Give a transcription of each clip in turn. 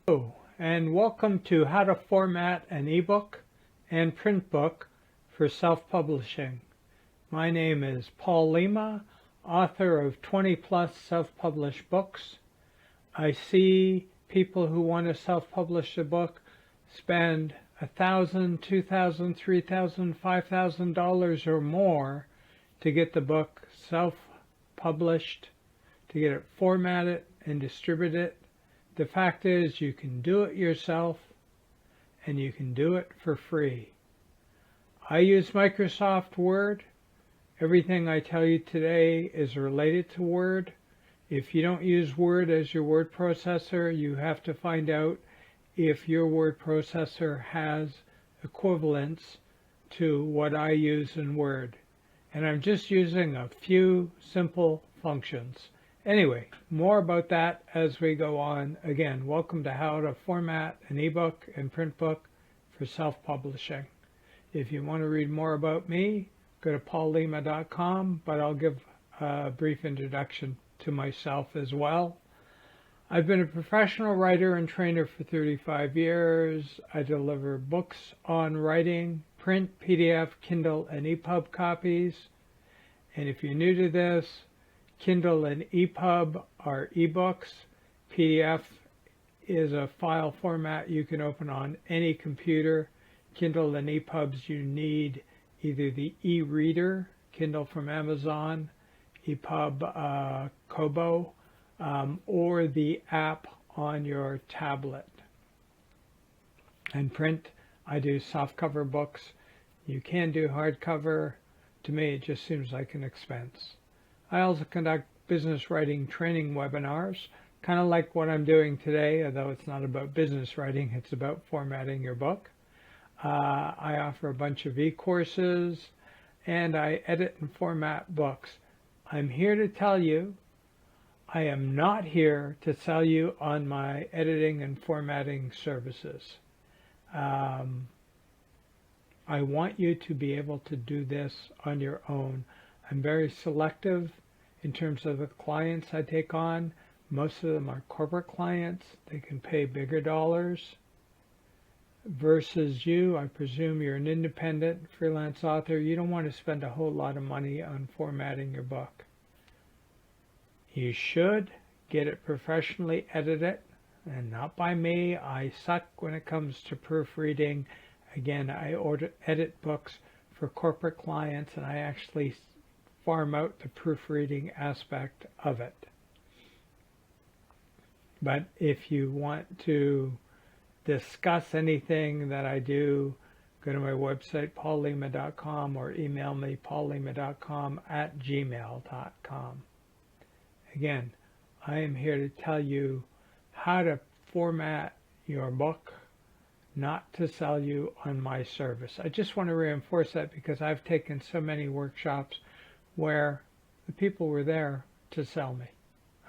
Hello, and welcome to How to Format an ebook and print book for self-publishing. My name is Paul Lima, author of 20 plus self-published books. I see people who want to self-publish a book spend $1,000, $2,000, $3,000, $5,000 or more to get the book self-published, to get it formatted and distributed. The fact is, you can do it yourself, and you can do it for free. I use Microsoft Word. Everything I tell you today is related to Word. If you don't use Word as your word processor, you have to find out if your word processor has equivalents to what I use in Word. And I'm just using a few simple functions. Anyway, more about that as we go on. Again, welcome to How to Format an Ebook and Print Book for Self-Publishing. If you want to read more about me, go to paullima.com, but I'll give a brief introduction to myself as well. I've been a professional writer and trainer for 35 years. I deliver books on writing, print, PDF, Kindle, and EPUB copies. And if you're new to this, Kindle and EPUB are ebooks. PDF is a file format you can open on any computer. Kindle and EPUBs, you need either the e-reader, Kindle from Amazon, EPUB Kobo, or the app on your tablet. And print, I do softcover books. You can do hardcover. To me, it just seems like an expense. I also conduct business writing training webinars, kind of like what I'm doing today, although it's not about business writing, it's about formatting your book. I offer a bunch of e-courses, and I edit and format books. I'm here to tell you, I am not here to sell you on my editing and formatting services. I want you to be able to do this on your own. I'm very selective in terms of the clients I take on. Most of them are corporate clients. They can pay bigger dollars. Versus you, I presume you're an independent freelance author. You don't want to spend a whole lot of money on formatting your book. You should get it professionally edited, and not by me. I suck when it comes to proofreading. Again, I edit books for corporate clients, and I actually farm out the proofreading aspect of it. But if you want to discuss anything that I do, go to my website, paullima.com, or email me, paullima.com@gmail.com. Again, I am here to tell you how to format your book, not to sell you on my service. I just want to reinforce that because I've taken so many workshops where the people were there to sell me.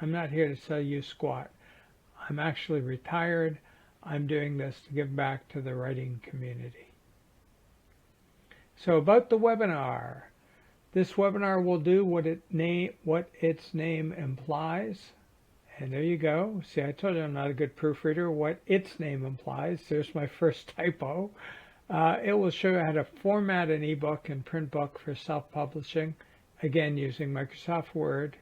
I'm not here to sell you squat. I'm actually retired. I'm doing this to give back to the writing community. So about the webinar. This webinar will do what its name implies. And there you go. See, I told you I'm not a good proofreader. What its name implies. There's my first typo. It will show you how to format an ebook and print book for self-publishing. Again, using Microsoft Word.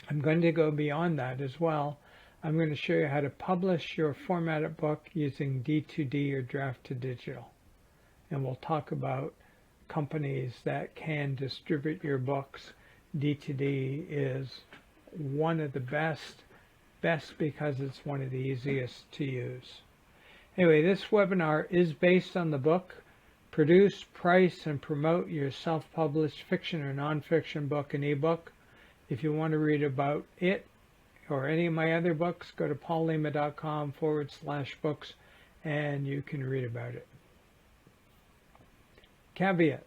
I'm going to go beyond that as well. I'm going to show you how to publish your formatted book using D2D or draft to digital. And we'll talk about companies that can distribute your books. D2D is one of the best because it's one of the easiest to use. Anyway, this webinar is based on the book Produce, Price, and Promote Your Self-Published Fiction or Nonfiction Book and Ebook. If you want to read about it or any of my other books, go to paullima.com/books and you can read about it. Caveat: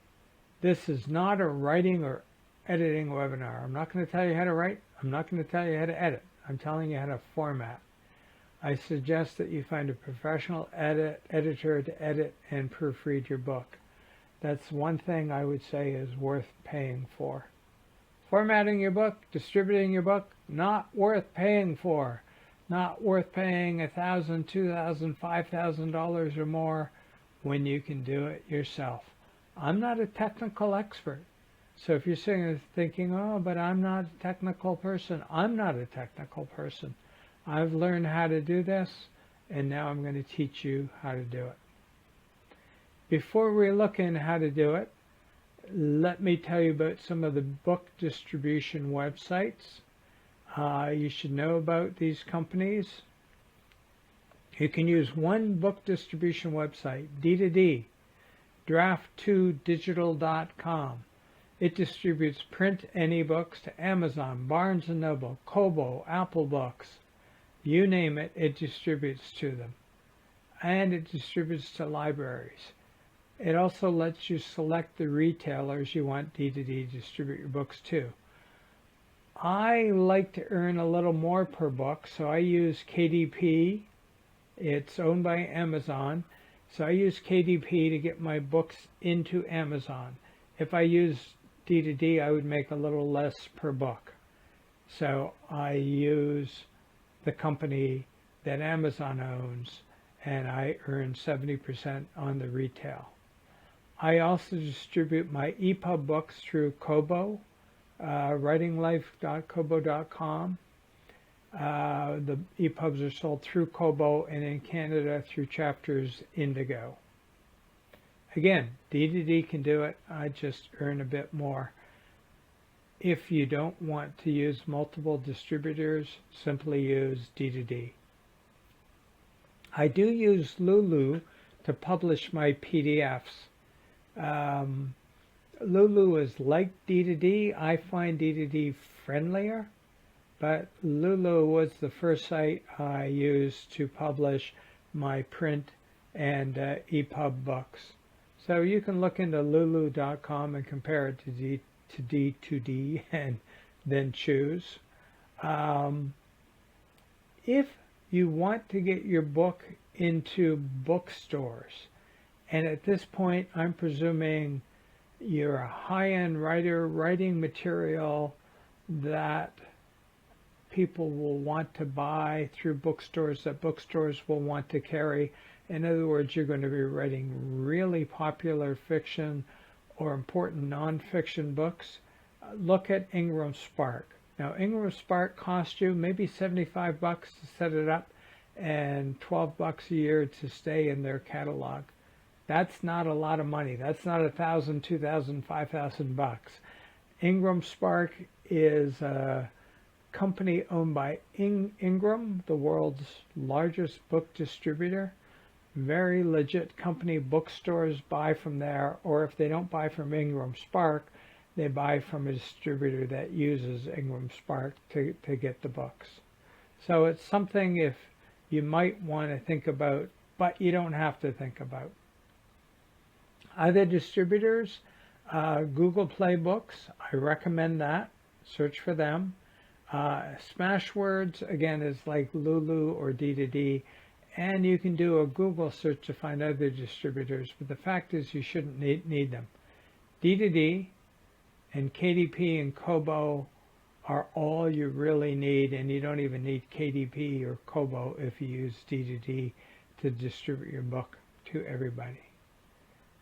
this is not a writing or editing webinar. I'm not going to tell you how to write. I'm not going to tell you how to edit. I'm telling you how to format. I suggest that you find a professional editor to edit and proofread your book. That's one thing I would say is worth paying for. Formatting your book, distributing your book, not worth paying for. not worth paying $1,000, $2,000, $5,000 or more when you can do it yourself. I'm not a technical expert. So if you're sitting there thinking, oh, but I'm not a technical person, I'm not a technical person. I've learned how to do this, and now I'm going to teach you how to do it. Before we look in how to do it, let me tell you about some of the book distribution websites. You should know about these companies. You can use one book distribution website, D2D, draft2digital.com. It distributes print and ebooks to Amazon, Barnes & Noble, Kobo, Apple Books. You name it, it distributes to them. And it distributes to libraries. It also lets you select the retailers you want D2D to distribute your books to. I like to earn a little more per book, so I use KDP. It's owned by Amazon, so I use KDP to get my books into Amazon. If I use D2D, I would make a little less per book. So I use the company that Amazon owns, and I earn 70% on the retail. I also distribute my EPUB books through Kobo, writinglife.kobo.com. The EPUBs are sold through Kobo, and in Canada through Chapters Indigo. Again, D2D can do it. I just earn a bit more. If you don't want to use multiple distributors, simply use D2D. I do use Lulu to publish my PDFs. Lulu is like D2D. I find D2D friendlier, but Lulu was the first site I used to publish my print and EPUB books. So you can look into lulu.com and compare it to D2D and then choose. If you want to get your book into bookstores, and at this point I'm presuming you're a high-end writer writing material that people will want to buy through bookstores, that bookstores will want to carry. In other words, you're going to be writing really popular fiction or important nonfiction books. Look at Ingram Spark. Now, Ingram Spark costs you maybe $75 to set it up and $12 a year to stay in their catalog. That's not a lot of money. That's not $1,000, $2,000, $5,000. Ingram Spark is a company owned by Ingram, the world's largest book distributor. Very legit company. Bookstores buy from there, or if they don't buy from Ingram Spark, they buy from a distributor that uses Ingram Spark to get the books. So it's something if you might want to think about, but you don't have to think about. Other distributors, Google Play Books, I recommend that. Search for them. Smashwords, again, is like Lulu or D2D, and you can do a Google search to find other distributors, but the fact is you shouldn't need them. D2D and KDP and Kobo are all you really need, and you don't even need KDP or Kobo if you use D2D to distribute your book to everybody.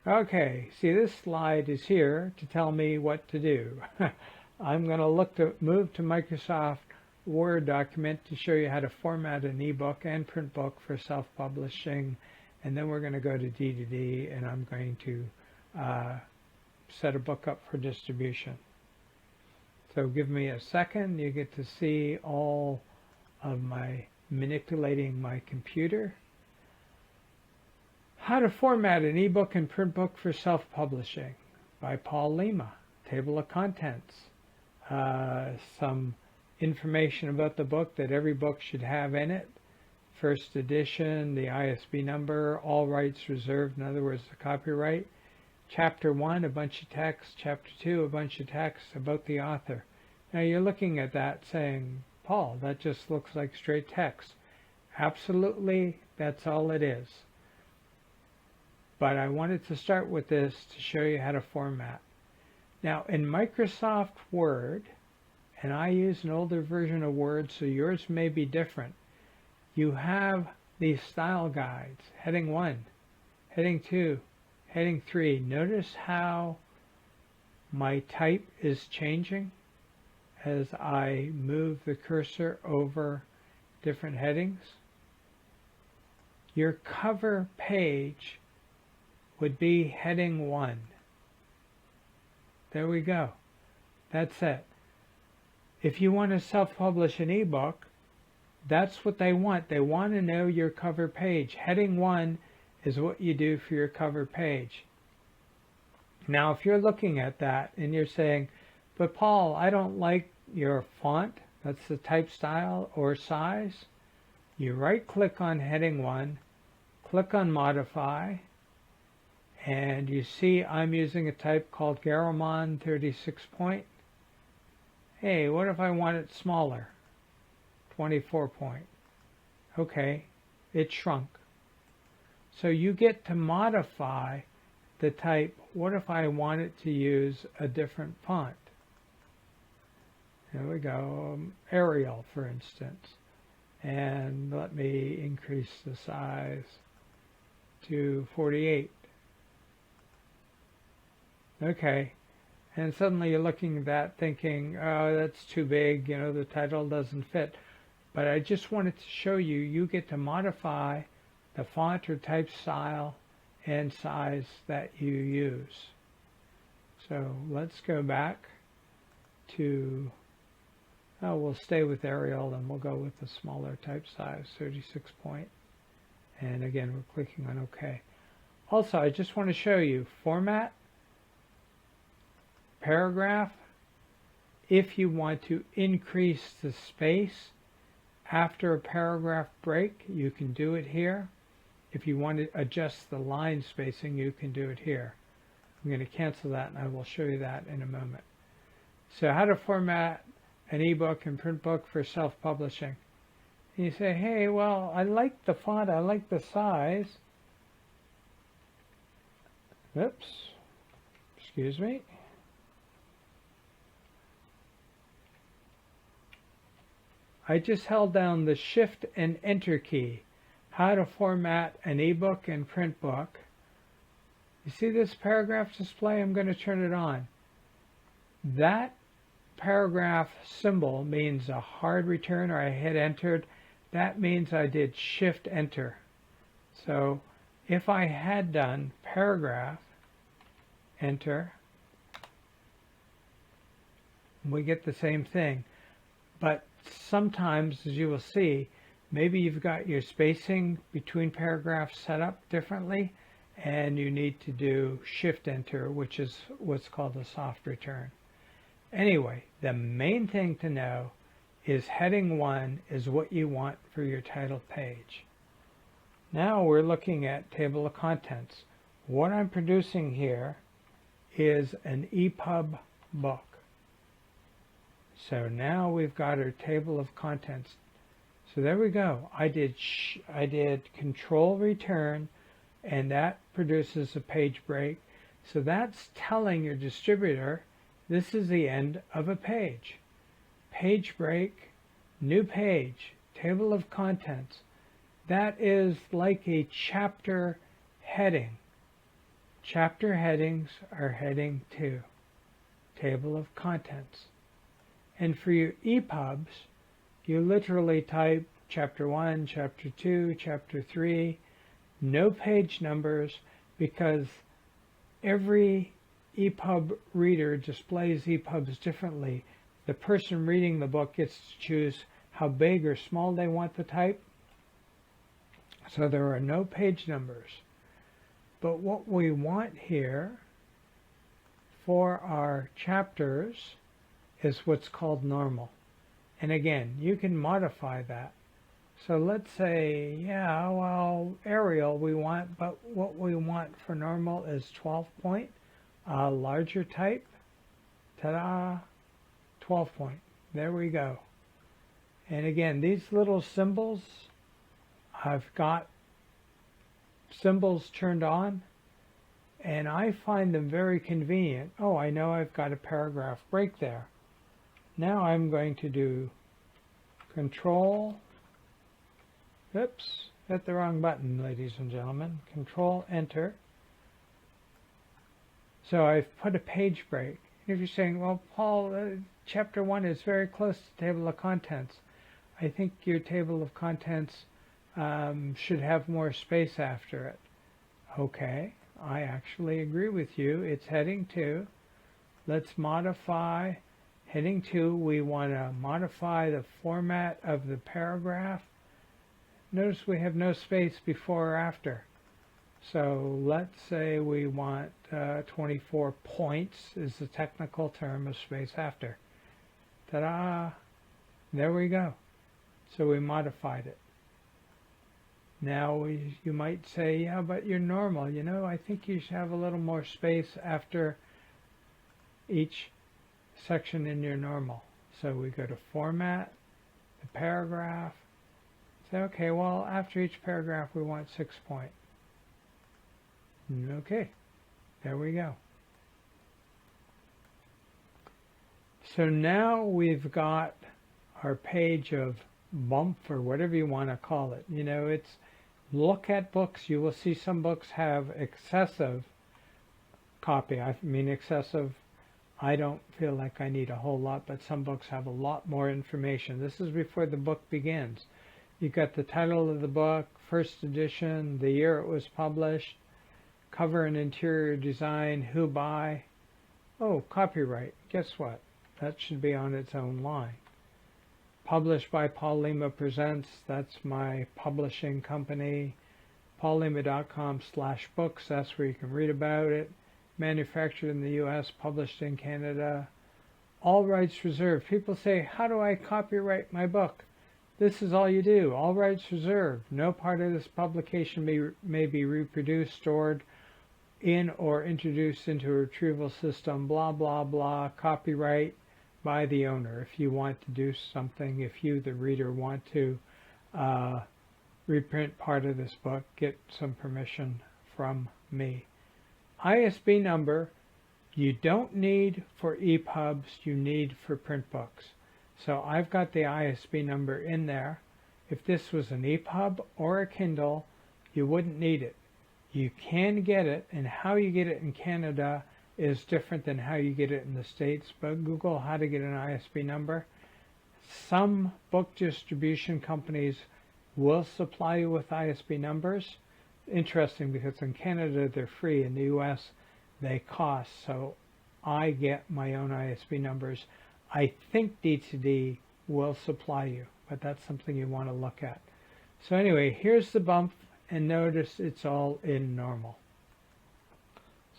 Okay, see, this slide is here to tell me what to do. I'm going to move to Microsoft Word document to show you how to format an ebook and print book for self-publishing, and then we're going to go to D2D, and I'm going to set a book up for distribution. So give me a second. You get to see all of my manipulating my computer. How to format an ebook and print book for self-publishing by Paul Lima. Table of contents. Some information about the book that every book should have in it. First edition, the ISB number, all rights reserved, in other words, the copyright. Chapter 1, a bunch of text. Chapter 2, a bunch of text about the author. Now you're looking at that saying, Paul, that just looks like straight text. Absolutely, that's all it is. But I wanted to start with this to show you how to format. Now in Microsoft Word, and I use an older version of Word, so yours may be different, you have these style guides, heading 1, heading 2, heading 3. Notice how my type is changing as I move the cursor over different headings. Your cover page would be heading 1. There we go. That's it. If you want to self-publish an ebook, that's what they want. They want to know your cover page. Heading 1 is what you do for your cover page. Now, if you're looking at that and you're saying, but Paul, I don't like your font, that's the type style or size, you right-click on heading 1, click on Modify, and you see I'm using a type called Garamond 36 point. Hey, what if I want it smaller? 24 point. Okay, it shrunk. So you get to modify the type. What if I wanted to use a different font? There we go, Arial, for instance. And let me increase the size to 48. Okay, and suddenly you're looking at that thinking, oh, that's too big, you know, the title doesn't fit. But I just wanted to show you, you get to modify the font or type style and size that you use. So let's go back to, oh, we'll stay with Arial and we'll go with the smaller type size, 36 point. And again, we're clicking on OK. Also, I just want to show you format, paragraph. If you want to increase the space after a paragraph break, you can do it here. If you want to adjust the line spacing, you can do it here. I'm going to cancel that and I will show you that in a moment. So how to format an ebook and print book for self-publishing. And you say, hey, well, I like the font, I like the size. Oops, excuse me. I just held down the Shift and Enter key. How to format an ebook and print book. You see this paragraph display? I'm going to turn it on. That paragraph symbol means a hard return, or I hit entered. That means I did Shift Enter. So if I had done paragraph, enter, we get the same thing. But sometimes, as you will see, maybe you've got your spacing between paragraphs set up differently, and you need to do Shift Enter, which is what's called a soft return. Anyway, the main thing to know is heading 1 is what you want for your title page. Now we're looking at table of contents. What I'm producing here is an EPUB book. So now we've got our table of contents. So there we go. I did Control Return, and that produces a page break. So that's telling your distributor this is the end of a page. Page break, new page, table of contents. That is like a chapter heading. Chapter headings are heading 2, table of contents. And for your EPUBs, you literally type chapter 1, chapter 2, chapter 3, no page numbers, because every EPUB reader displays EPUBs differently. The person reading the book gets to choose how big or small they want the type. So there are no page numbers. But what we want here for our chapters is what's called normal. And again, you can modify that. So let's say, yeah, well, Arial we want, but what we want for normal is 12 point, larger type. Ta-da! 12 point. There we go. And again, these little symbols, I've got symbols turned on, and I find them very convenient. Oh, I know I've got a paragraph break there. Now I'm going to do Control Oops, hit the wrong button, ladies and gentlemen. Control Enter. So I've put a page break. If you're saying, well, Paul, Chapter 1 is very close to the table of contents. I think your table of contents should have more space after it. Okay, I actually agree with you. It's heading 2. Let's modify. Heading 2, we want to modify the format of the paragraph. Notice we have no space before or after. So let's say we want 24 points is the technical term of space after. Ta-da! There we go. So we modified it. Now you might say, yeah, but you're normal. You know, I think you should have a little more space after each section in your normal. So we go to Format, the paragraph. Say, okay, well, after each paragraph we want 6 point. Okay, there we go. So now we've got our page of bump, or whatever you want to call it. You know, it's look at books. You will see some books have excessive copy. I mean excessive. I don't feel like I need a whole lot, but some books have a lot more information. This is before the book begins. You got the title of the book, first edition, the year it was published, cover and interior design, who by. Oh, copyright. Guess what? That should be on its own line. Published by Paul Lima Presents. That's my publishing company. paullima.com/books. That's where you can read about it. Manufactured in the U.S., published in Canada. All rights reserved. People say, how do I copyright my book? This is all you do. All rights reserved. No part of this publication may be reproduced, stored in, or introduced into a retrieval system, blah, blah, blah. Copyright by the owner. If you want to do something, if you, the reader, want to reprint part of this book, get some permission from me. ISB number, you don't need for EPUBs, you need for print books. So I've got the ISB number in there. If this was an EPUB or a Kindle, you wouldn't need it. You can get it, and how you get it in Canada is different than how you get it in the States, but Google how to get an ISB number. Some book distribution companies will supply you with ISB numbers. Interesting, because in Canada they're free, in the US they cost, so I get my own ISB numbers. I think D2D will supply you, but that's something you want to look at. So anyway, here's the bump, and notice it's all in normal.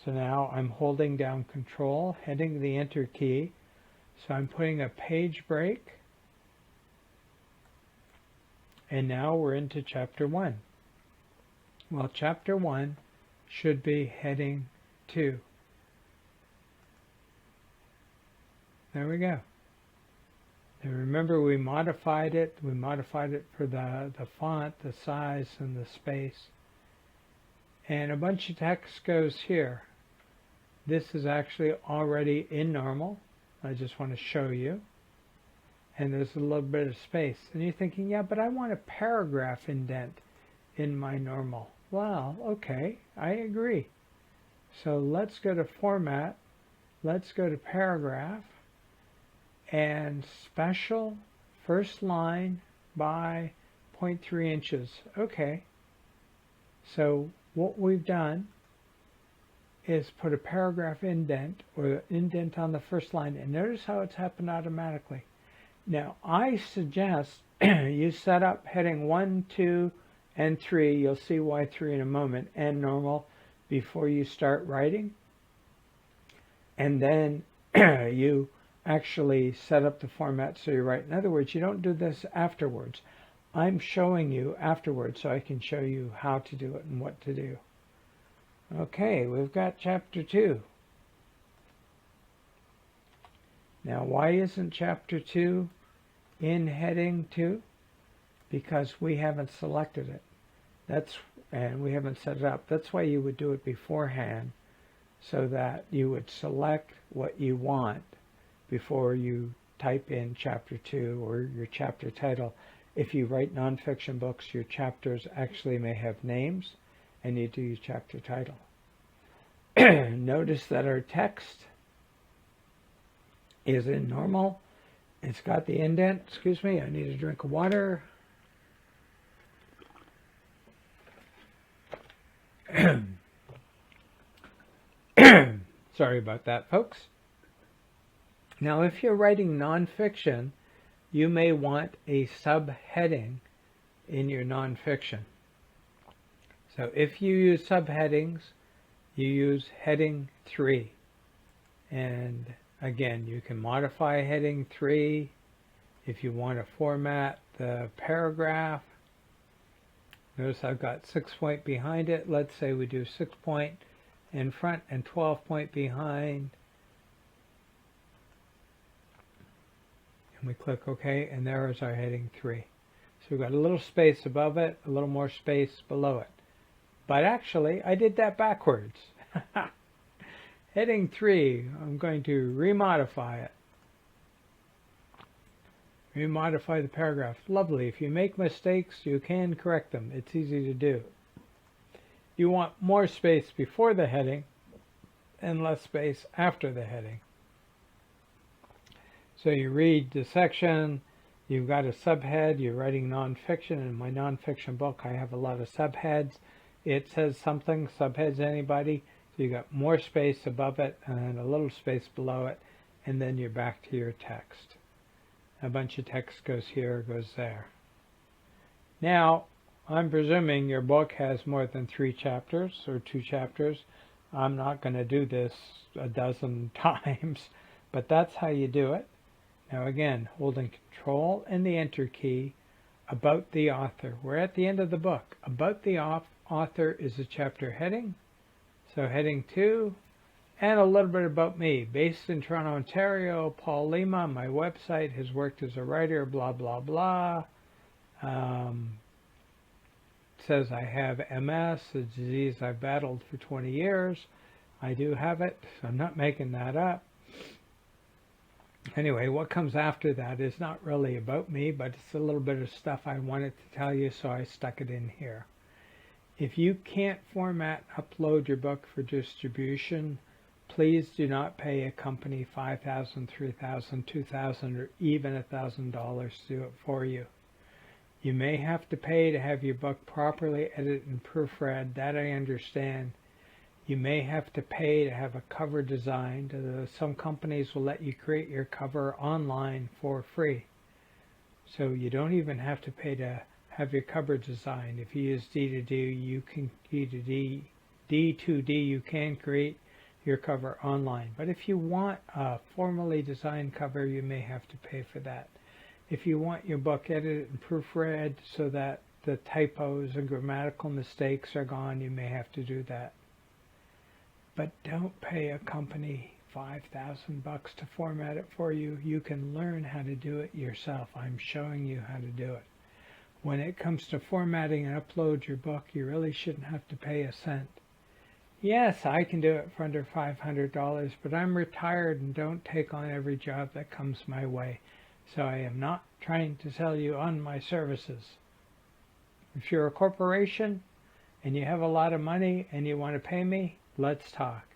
So now I'm holding down Control, hitting the Enter key. So I'm putting a page break. And now we're into Chapter 1. Well, Chapter 1 should be heading 2. There we go. And remember, we modified it. We modified it for the font, the size, and the space. And a bunch of text goes here. This is actually already in normal. I just want to show you. And there's a little bit of space. And you're thinking, yeah, but I want a paragraph indent in my normal. Well, okay, I agree. So let's go to Format. Let's go to Paragraph. And Special First Line by 0.3 inches. Okay. So what we've done is put a paragraph indent, or indent on the first line, and notice how it's happened automatically. Now, I suggest you set up heading 1, 2, and 3. You'll see why 3 in a moment, and normal before you start writing. And then you actually set up the format so you write. In other words, you don't do this afterwards. I'm showing you afterwards so I can show you how to do it and what to do. Okay, we've got Chapter 2. Now, why isn't Chapter 2 in heading 2? Because we haven't selected it. And we haven't set it up. That's why you would do it beforehand, so that you would select what you want before you type in Chapter 2 or your chapter title. If you write nonfiction books, your chapters actually may have names, and you do your chapter title. Notice that our text is in normal. It's got the indent. Excuse me, I need a drink of water. Sorry about that, folks. Now, if you're writing nonfiction, you may want a subheading in your nonfiction. So if you use subheadings, you use heading 3. And again, you can modify heading 3 if you want to format the paragraph. Notice I've got 6 point behind it. Let's say we do 6 point in front and 12 point behind. And we click OK, and there is our heading 3. So we've got a little space above it, a little more space below it. But actually, I did that backwards. Heading 3, I'm going to remodify it. Remodify the paragraph. Lovely. If you make mistakes, you can correct them. It's easy to do. You want more space before the heading and less space after the heading. So you read the section, you've got a subhead, you're writing nonfiction. In my nonfiction book, I have a lot of subheads. It says something, subheads anybody, so you got more space above it and a little space below it, and then you're back to your text. A bunch of text goes here, goes there. Now, I'm presuming your book has more than 3 chapters or 2 chapters. I'm not going to do this a dozen times, but that's how you do it. Now again, holding Control and the Enter key, about the author. We're at the end of the book. About the author is a chapter heading. So heading 2, and a little bit about me. Based in Toronto, Ontario, Paul Lima. My website has worked as a writer, blah, blah, blah. Says I have MS, a disease I've battled for 20 years. I do have it, so I'm not making that up. Anyway, what comes after that is not really about me, but it's a little bit of stuff I wanted to tell you, so I stuck it in here. If you can't format, upload your book for distribution, please do not pay a company $5,000, $3,000, $2,000, or even $1,000 to do it for you. You may have to pay to have your book properly edited and proofread. That I understand. You may have to pay to have a cover designed. Some companies will let you create your cover online for free. So you don't even have to pay to have your cover designed. If you use D2D, you can D2D, you can create your cover online. But if you want a formally designed cover, you may have to pay for that. If you want your book edited and proofread so that the typos and grammatical mistakes are gone, you may have to do that. But don't pay a company $5,000 to format it for you. You can learn how to do it yourself. I'm showing you how to do it. When it comes to formatting and upload your book, you really shouldn't have to pay a cent. Yes, I can do it for under $500, but I'm retired and don't take on every job that comes my way. So I am not trying to sell you on my services. If you're a corporation and you have a lot of money and you want to pay me, let's talk.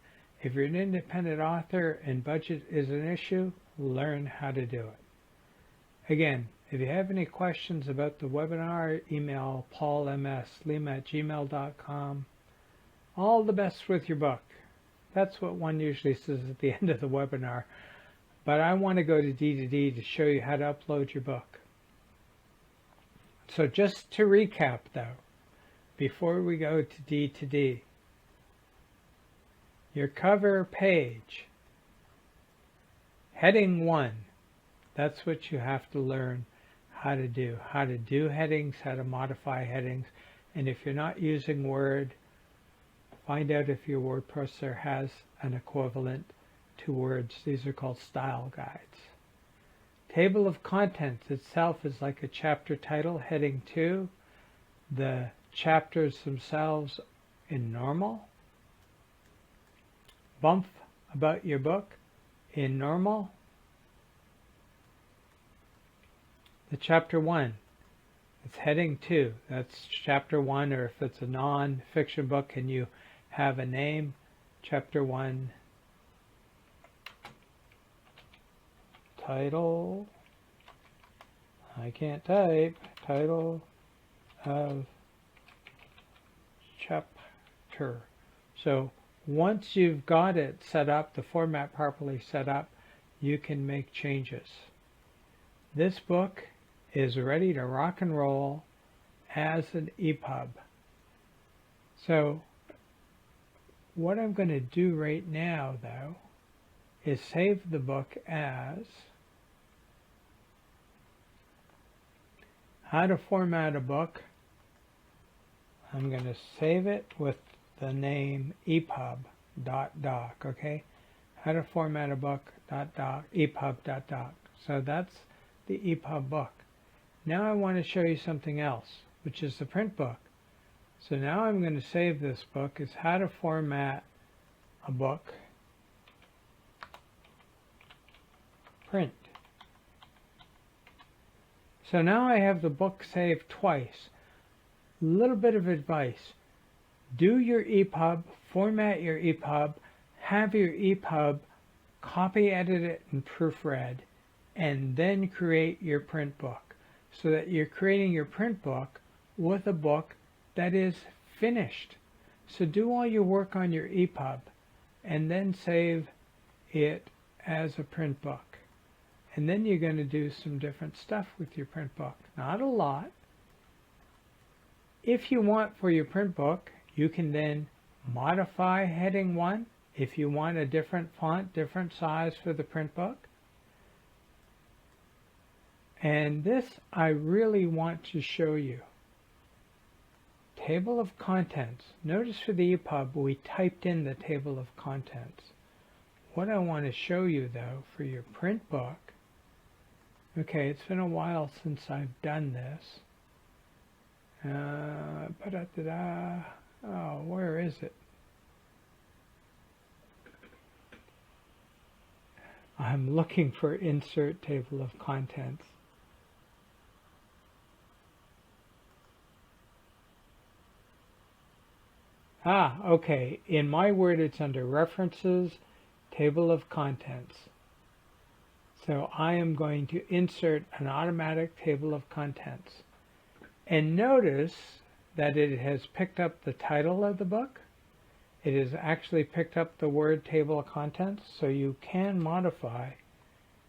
If you're an independent author and budget is an issue, learn how to do it. Again, if you have any questions about the webinar, email paulmslima@gmail.com. All the best with your book. That's what one usually says at the end of the webinar. But I want to go to D2D to show you how to upload your book. So just to recap though, before we go to D2D, your cover page, heading 1, that's what you have to learn how to do. How to do headings, how to modify headings, and if you're not using Word, find out if your word processor has an equivalent to words. These are called style guides. Table of contents itself is like a chapter title, heading 2. The chapters themselves in normal. Bump about your book in normal. The chapter 1, It's heading 2. That's chapter 1, or if it's a non-fiction book and you have a name, chapter 1, title, I can't type, title of chapter. So once you've got it set up, the format properly set up, you can make changes. This book is ready to rock and roll as an EPUB. So what I'm going to do right now, though, is save the book as How to Format a Book. I'm going to save it with the name EPUB.doc, okay? How to Format a Book.doc, EPUB.doc. So that's the EPUB book. Now I want to show you something else, which is the print book. So now I'm going to save this book as How to Format a Book, print. So now I have the book saved twice. A little bit of advice. Do your EPUB, format your EPUB, have your EPUB copy, edit it, and proofread, and then create your print book, so that you're creating your print book with a book that is finished. So do all your work on your EPUB and then save it as a print book. And then you're going to do some different stuff with your print book. Not a lot. If you want for your print book, you can then modify heading 1 if you want a different font, different size for the print book. And this I really want to show you. Table of contents. Notice for the EPUB we typed in the table of contents. What I want to show you, though, for your print book, okay, it's been a while since I've done this. Oh, where is it? I'm looking for insert table of contents. Okay. In my Word, it's under References, Table of Contents. So I am going to insert an automatic table of contents. And notice that it has picked up the title of the book. It has actually picked up the word table of contents, so you can modify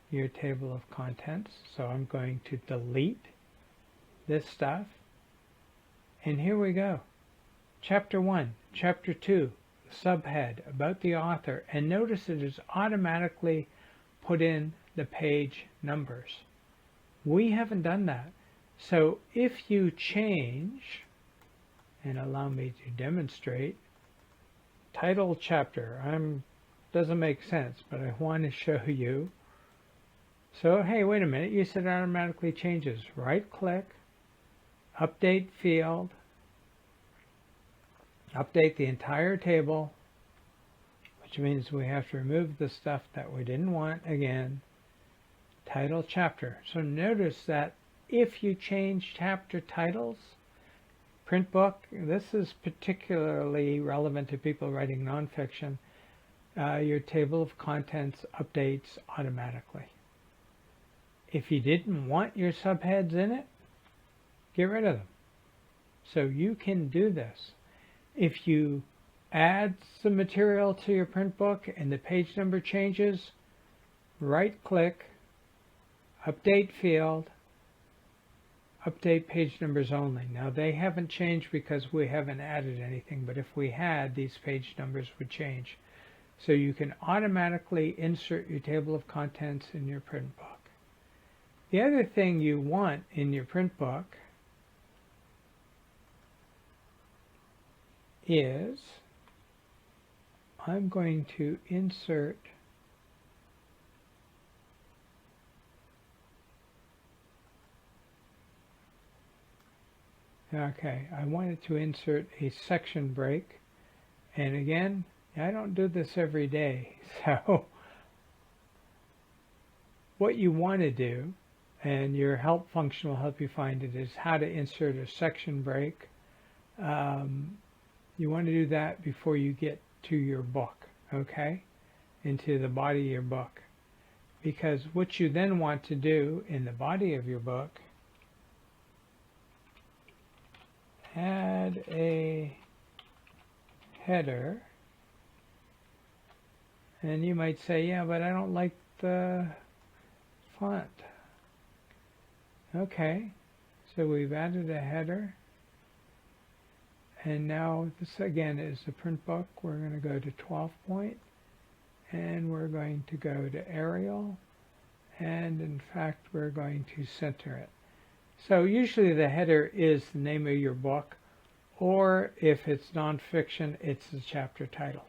your table of contents. So I'm going to delete this stuff. And here we go. Chapter 1, Chapter 2, subhead, about the author. And notice it is automatically put in the page numbers. We haven't done that. So if you change, and allow me to demonstrate, title chapter, doesn't make sense, but I want to show you. So hey, wait a minute, you said it automatically changes. Right click, update field, update the entire table, which means we have to remove the stuff that we didn't want again. Title chapter. So notice that if you change chapter titles, print book, this is particularly relevant to people writing nonfiction, your table of contents updates automatically. If you didn't want your subheads in it, get rid of them. So you can do this. If you add some material to your print book and the page number changes, right click, update field, update page numbers only. Now they haven't changed because we haven't added anything, but if we had, these page numbers would change. So you can automatically insert your table of contents in your print book. The other thing you want in your print book is, I'm going to insert I wanted to insert a section break, and again, I don't do this every day, so what you want to do, and your help function will help you find it, is how to insert a section break. You want to do that before you get to your book, okay, into the body of your book. Because what you then want to do in the body of your book, add a header. And you might say, yeah, but I don't like the font. Okay, so we've added a header. And now this again is the print book. We're going to go to 12 point. And we're going to go to Arial. And in fact, we're going to center it. So usually the header is the name of your book. Or if it's nonfiction, it's the chapter title.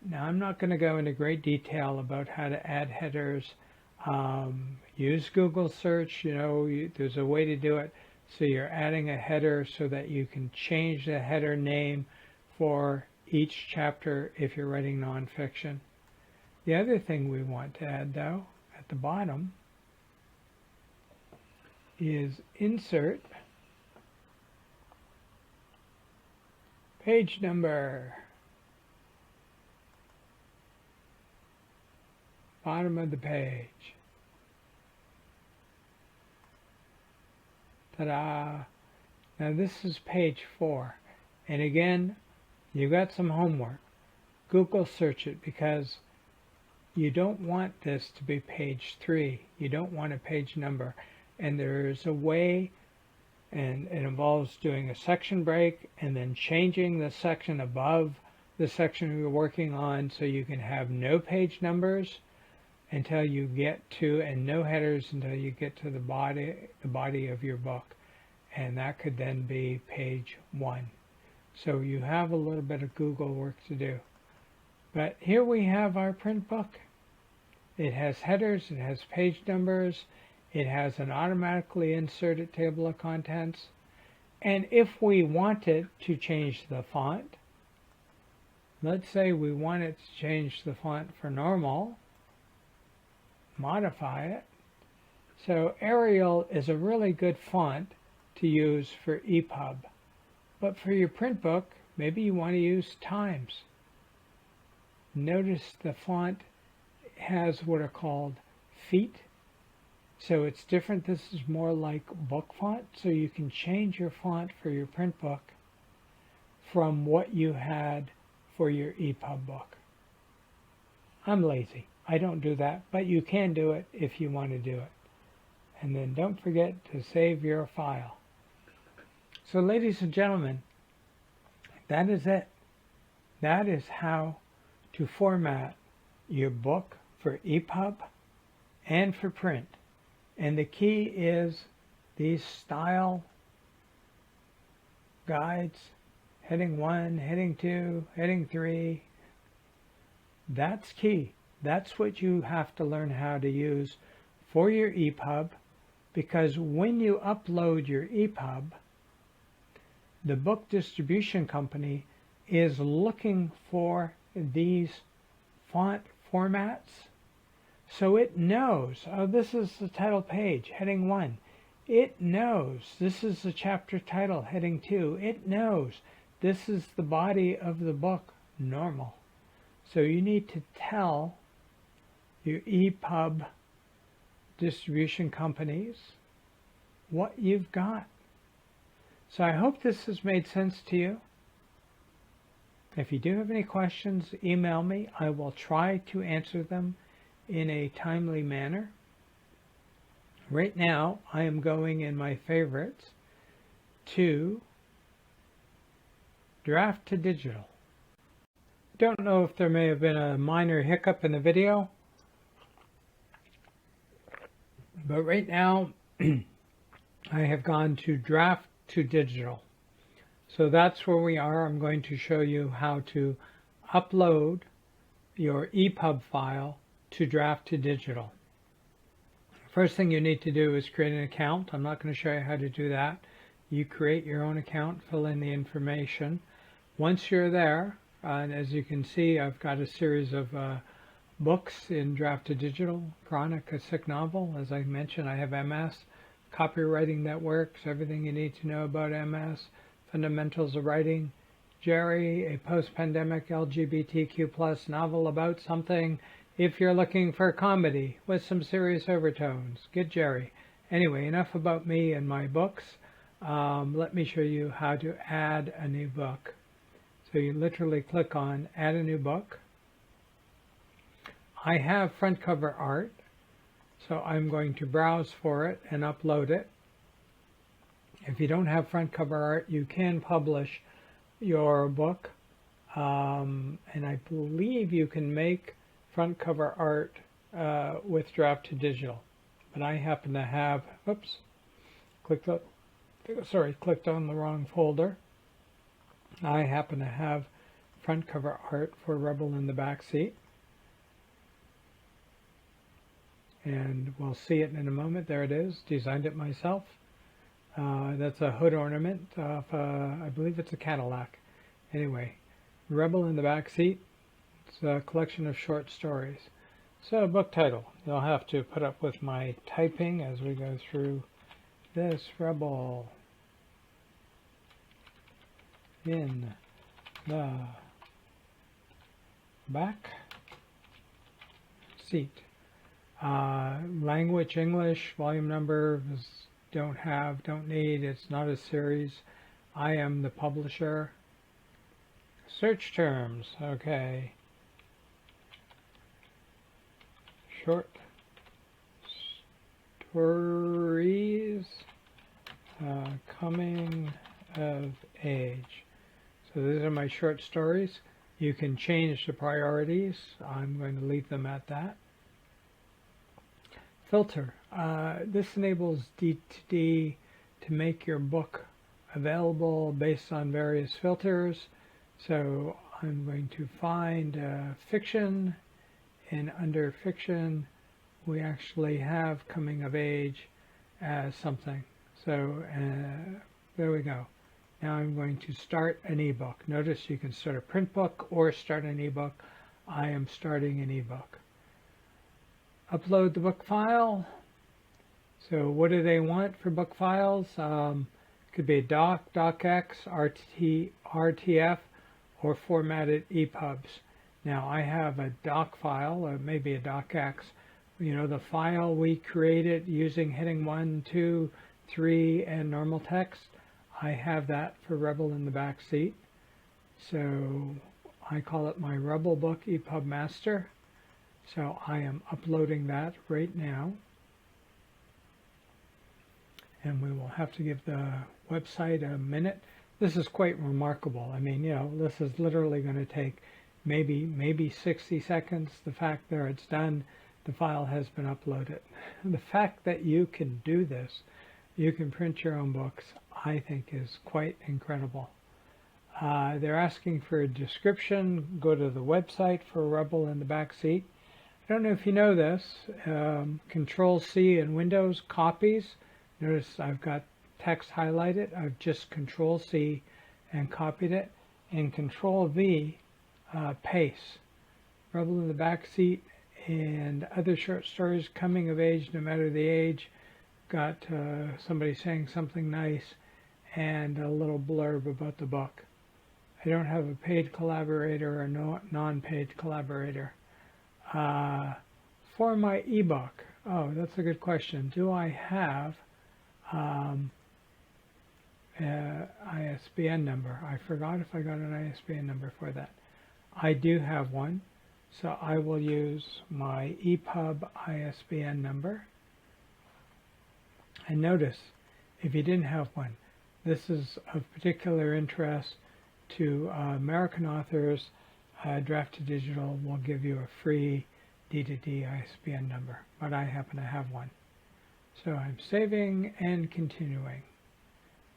Now, I'm not going to go into great detail about how to add headers. Use Google search. There's a way to do it. So you're adding a header so that you can change the header name for each chapter if you're writing nonfiction. The other thing we want to add, though, at the bottom is insert page number. Bottom of the page. Ta-da! Now this is page 4. And again, you've got some homework. Google search it, because you don't want this to be page 3. You don't want a page number. And there's a way, and it involves doing a section break and then changing the section above the section you're working on so you can have no page numbers until you get to, and no headers until you get to the body of your book. And that could then be page 1. So you have a little bit of Google work to do. But here we have our print book. It has headers, it has page numbers, it has an automatically inserted table of contents. And if we wanted to change the font, let's say we wanted to change the font for normal, modify it. So Arial is a really good font to use for EPUB. But for your print book, maybe you want to use Times. Notice the font has what are called feet. So it's different. This is more like book font. So you can change your font for your print book from what you had for your EPUB book. I'm lazy. I don't do that, but you can do it if you want to do it. And then don't forget to save your file. So ladies and gentlemen, that is it. That is how to format your book for EPUB and for print. And the key is these style guides, heading 1, heading 2, heading 3. That's key. That's what you have to learn how to use for your EPUB, because when you upload your EPUB, the book distribution company is looking for these font formats. So it knows, oh, this is the title page, heading 1. It knows this is the chapter title, heading 2. It knows this is the body of the book, normal. So you need to tell your EPUB distribution companies what you've got. So I hope this has made sense to you. If you do have any questions, email me. I will try to answer them in a timely manner. Right now, I am going in my favorites to draft to digital. Don't know if there may have been a minor hiccup in the video, but right now I have gone to draft to digital. So that's where we are. I'm going to show you how to upload your EPUB file to draft to digital. First thing you need to do is create an account. I'm not going to show you how to do that. You create your own account, fill in the information. Once you're there, and as you can see, I've got a series of books in draft to digital. Chronic, a sick novel. As I mentioned, I have MS. Copywriting that works. Everything you need to know about MS. Fundamentals of writing. Jerry, a post-pandemic LGBTQ plus novel about something. If you're looking for comedy with some serious overtones, get Jerry. Anyway, enough about me and my books. Let me show you how to add a new book. So you literally click on Add a New Book. I have front cover art, so I'm going to browse for it and upload it. If you don't have front cover art, you can publish your book, and I believe you can make front cover art with draft to digital. But I happen to have, clicked on the wrong folder. I happen to have front cover art for Rebel in the Backseat. And we'll see it in a moment. There it is. Designed it myself. That's a hood ornament of, I believe it's a Cadillac. Anyway, Rebel in the Backseat. It's a collection of short stories. So, book title. You'll have to put up with my typing as we go through this. Rebel in the Back Seat. Language, English, volume number, don't need, it's not a series. I am the publisher. Search terms, okay. Short stories, coming of age. So these are my short stories. You can change the priorities. I'm going to leave them at that. Filter. This enables D2D to make your book available based on various filters. So I'm going to find fiction, and under fiction we actually have coming of age as something. So there we go. Now I'm going to start an ebook. Notice you can start a print book or start an ebook. I am starting an ebook. Upload the book file. So what do they want for book files? Could be a doc, docx, RTF, or formatted EPUBs. Now I have a doc file, or maybe a docx. You know, the file we created using heading 1, 2, 3, and normal text. I have that for Rebel in the Backseat. So I call it my Rebel Book EPUB Master. So I am uploading that right now. And we will have to give the website a minute. This is quite remarkable. I mean, you know, this is literally going to take maybe 60 seconds. The fact there it's done, the file has been uploaded. The fact that you can do this, you can print your own books, I think is quite incredible. They're asking for a description. Go to the website for Rebel in the Backseat. I don't know if you know this. Control-C in Windows copies. Notice I've got text highlighted. I've just Control-C and copied it. And Control-V paste. Rebel in the Backseat and other short stories, coming of age, no matter the age. Got somebody saying something nice and a little blurb about the book. I don't have a paid collaborator or no non-paid collaborator. For my ebook, oh, that's a good question. Do I have ISBN number? I forgot if I got an ISBN number for that. I do have one, so I will use my EPUB ISBN number. And notice, if you didn't have one, this is of particular interest to American authors. Draft to Digital will give you a free D2D ISBN number, but I happen to have one. So I'm saving and continuing.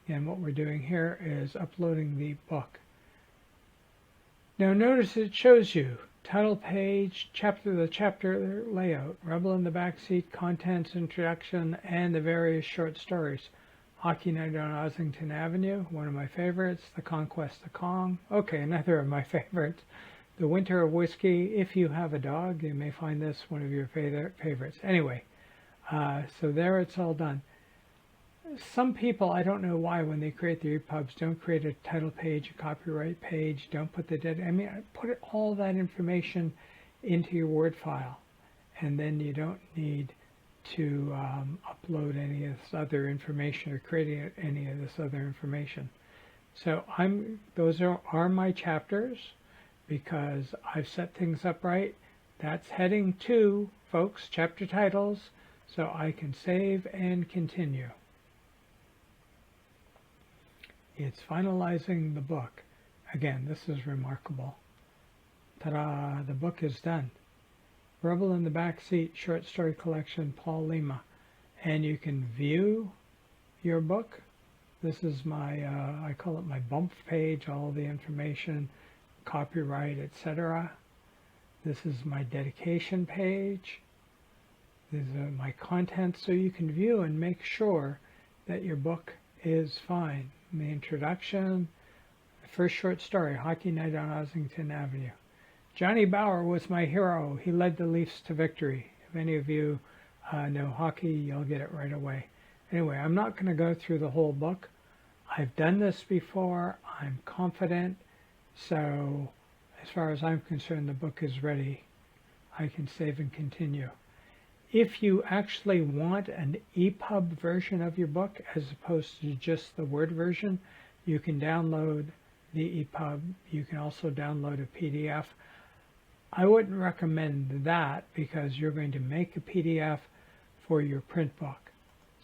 And what we're doing here is uploading the book. Now notice it shows you title page, the chapter layout, Rebel in the Backseat, contents, introduction, and the various short stories. Hockey Night on Ossington Avenue, one of my favorites. The Conquest of Kong. Okay, another of my favorites. The Winter of Whiskey. If you have a dog, you may find this one of your favorites. Anyway, so there it's all done. Some people, I don't know why, when they create their EPUBs, don't create a title page, a copyright page, don't put the date. I mean, put all that information into your Word file, and then you don't need to upload any of this other information or create any of this other information. So those are my chapters because I've set things up right. That's heading 2, folks, chapter titles, so I can save and continue. It's finalizing the book. Again, this is remarkable. Ta-da! The book is done. Rebel in the Backseat short story collection, Paul Lima. And you can view your book. This is my, I call it my bump page, all the information, copyright, etc. This is my dedication page. These are my contents, so you can view and make sure that your book is fine. The introduction, the first short story, Hockey Night on Ossington Avenue. Johnny Bauer was my hero. He led the Leafs to victory. If any of you know hockey, you'll get it right away. Anyway, I'm not going to go through the whole book. I've done this before. I'm confident. So as far as I'm concerned, the book is ready. I can save and continue. If you actually want an EPUB version of your book as opposed to just the Word version, you can download the EPUB. You can also download a PDF. I wouldn't recommend that because you're going to make a PDF for your print book.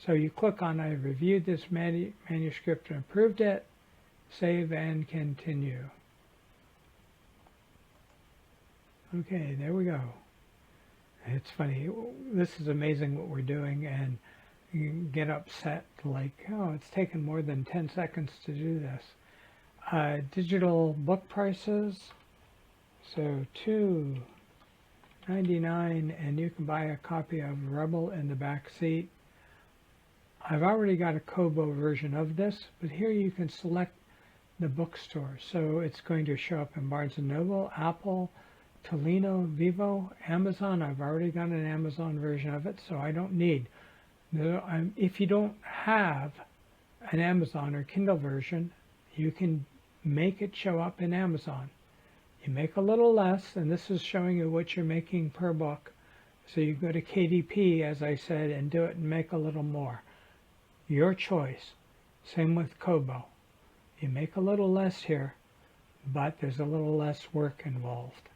So you click on I reviewed this manuscript and approved it, save and continue. Okay, there we go. It's funny, this is amazing what we're doing, and you get upset like, oh, it's taken more than 10 seconds to do this. Digital book prices, so $2.99, and you can buy a copy of Rebel in the Backseat. I've already got a Kobo version of this, but here you can select the bookstore. So it's going to show up in Barnes & Noble, Apple, Tolino, Vivo, Amazon. I've already got an Amazon version of it, so I don't need. If you don't have an Amazon or Kindle version, you can make it show up in Amazon. You make a little less, and this is showing you what you're making per book. So you go to KDP, as I said, and do it and make a little more. Your choice. Same with Kobo. You make a little less here, but there's a little less work involved.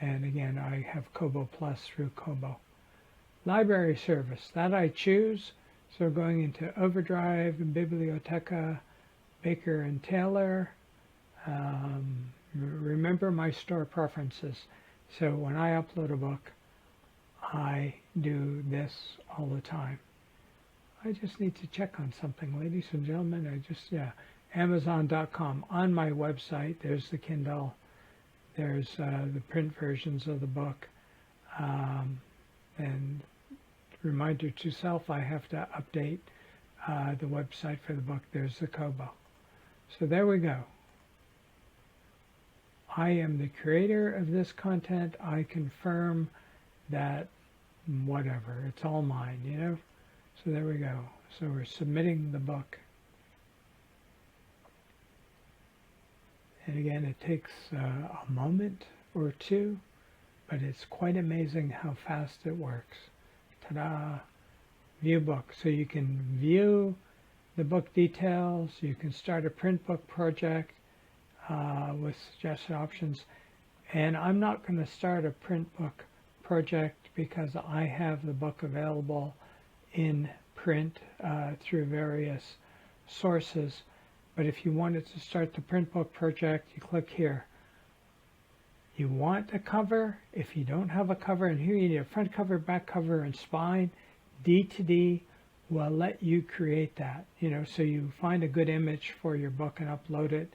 And again, I have Kobo Plus through Kobo. Library service, that I choose. So going into Overdrive, Biblioteca, Baker and Taylor. Remember my store preferences. So when I upload a book, I do this all the time. I just need to check on something, ladies and gentlemen. Amazon.com. On my website, there's the Kindle. There's the print versions of the book. And reminder to self, I have to update the website for the book. There's the Kobo. So there we go. I am the creator of this content. I confirm that whatever, it's all mine, you know? So there we go. So we're submitting the book. And again, it takes a moment or two, but it's quite amazing how fast it works. Ta-da! View book. So you can view the book details. You can start a print book project with suggested options. And I'm not going to start a print book project because I have the book available in print through various sources. But if you wanted to start the print book project, you click here. You want a cover. If you don't have a cover, and here you need a front cover, back cover, and spine, D2D will let you create that. You know, so you find a good image for your book and upload it.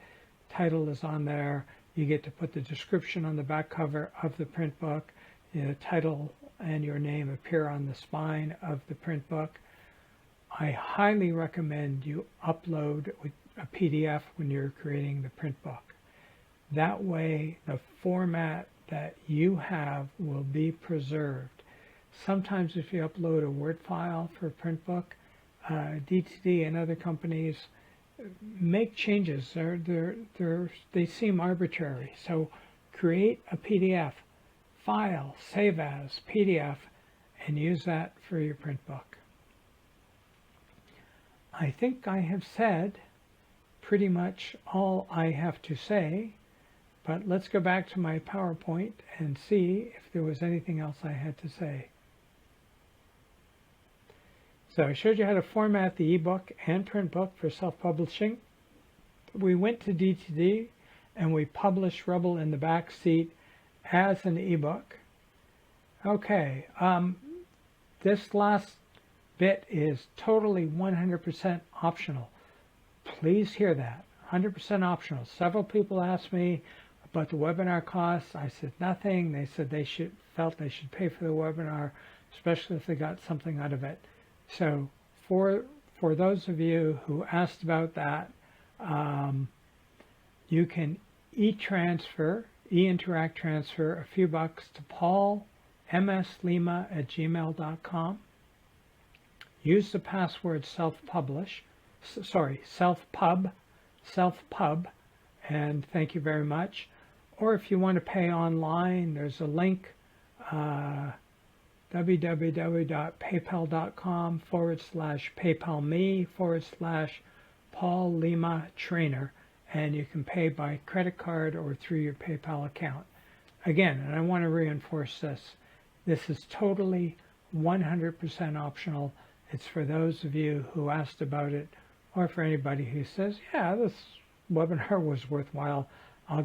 Title is on there. You get to put the description on the back cover of the print book. You know, title and your name appear on the spine of the print book. I highly recommend you upload a PDF when you're creating the print book. That way, the format that you have will be preserved. Sometimes if you upload a Word file for a print book, D2D and other companies make changes. They seem arbitrary. So create a PDF, file, save as, PDF, and use that for your print book. I think I have said pretty much all I have to say, but let's go back to my PowerPoint and see if there was anything else I had to say. So I showed you how to format the ebook and print book for self-publishing. We went to D2D and we published Rebel in the Back Seat as an ebook. Okay, this last bit is totally 100% optional. Please hear that, 100% optional. Several people asked me about the webinar costs. I said nothing. They said they felt they should pay for the webinar, especially if they got something out of it. So for those of you who asked about that, you can e-interact transfer a few bucks to paulmslima@gmail.com. Use the password self-pub, and thank you very much. Or if you want to pay online, there's a link, www.paypal.com/paypalme/Paul Lima Trainer, and you can pay by credit card or through your PayPal account. Again, and I want to reinforce this is totally 100% optional. It's for those of you who asked about it, or for anybody who says, yeah, this webinar was worthwhile. I'll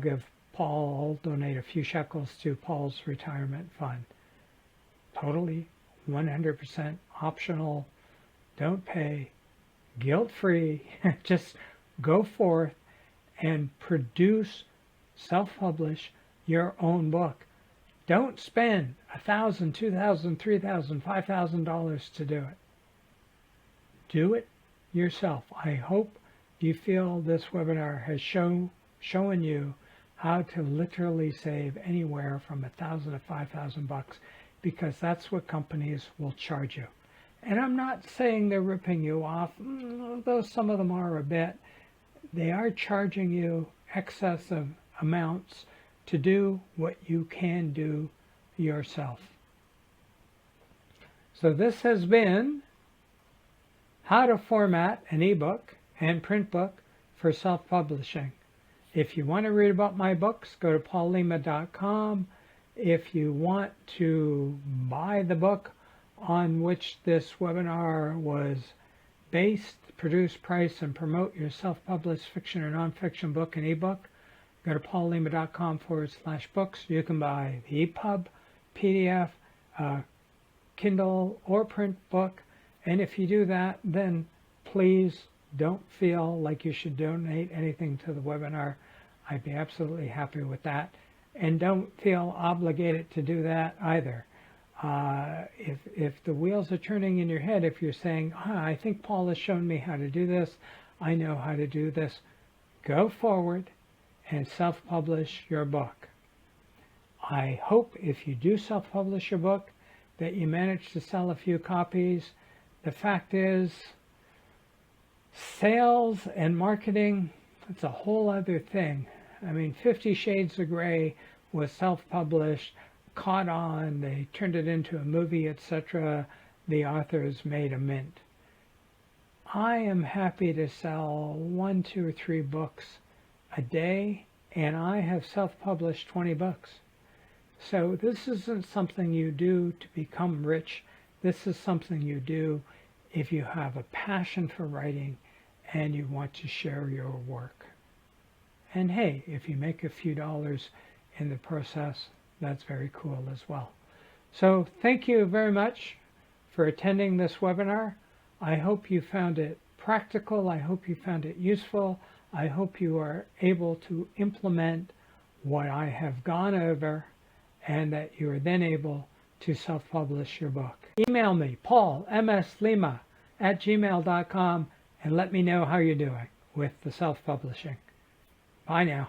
donate a few shekels to Paul's retirement fund. Totally 100% optional. Don't pay. Guilt-free. Just go forth and produce, self-publish your own book. Don't spend $1,000, $2,000, $3,000, $5,000 to do it. Do it yourself. I hope you feel this webinar has shown you how to literally save anywhere from $1,000 to $5,000, because that's what companies will charge you. And I'm not saying they're ripping you off, though some of them are a bit. They are charging you excessive amounts to do what you can do yourself. So this has been how to format an ebook and print book for self-publishing. If you want to read about my books, go to paullima.com. If you want to buy the book on which this webinar was based, produce, price, and promote your self-published fiction or nonfiction book and ebook, go to paullima.com/books. You can buy the EPUB, PDF, Kindle, or print book. And if you do that, then please don't feel like you should donate anything to the webinar. I'd be absolutely happy with that. And don't feel obligated to do that either. If the wheels are turning in your head, if you're saying, I think Paul has shown me how to do this, I know how to do this, go forward and self-publish your book. I hope if you do self-publish your book that you manage to sell a few copies. The fact is, sales and marketing, it's a whole other thing. I mean, 50 Shades of Grey was self-published, caught on, they turned it into a movie, etc. The authors made a mint. I am happy to sell 1, 2, or 3 books a day, and I have self-published 20 books. So this isn't something you do to become rich. This is something you do if you have a passion for writing and you want to share your work. And hey, if you make a few dollars in the process, that's very cool as well. So thank you very much for attending this webinar. I hope you found it practical. I hope you found it useful. I hope you are able to implement what I have gone over, and that you are then able to self-publish your book. Email me, paulmslima gmail.com and let me know how you're doing with the self-publishing. Bye now.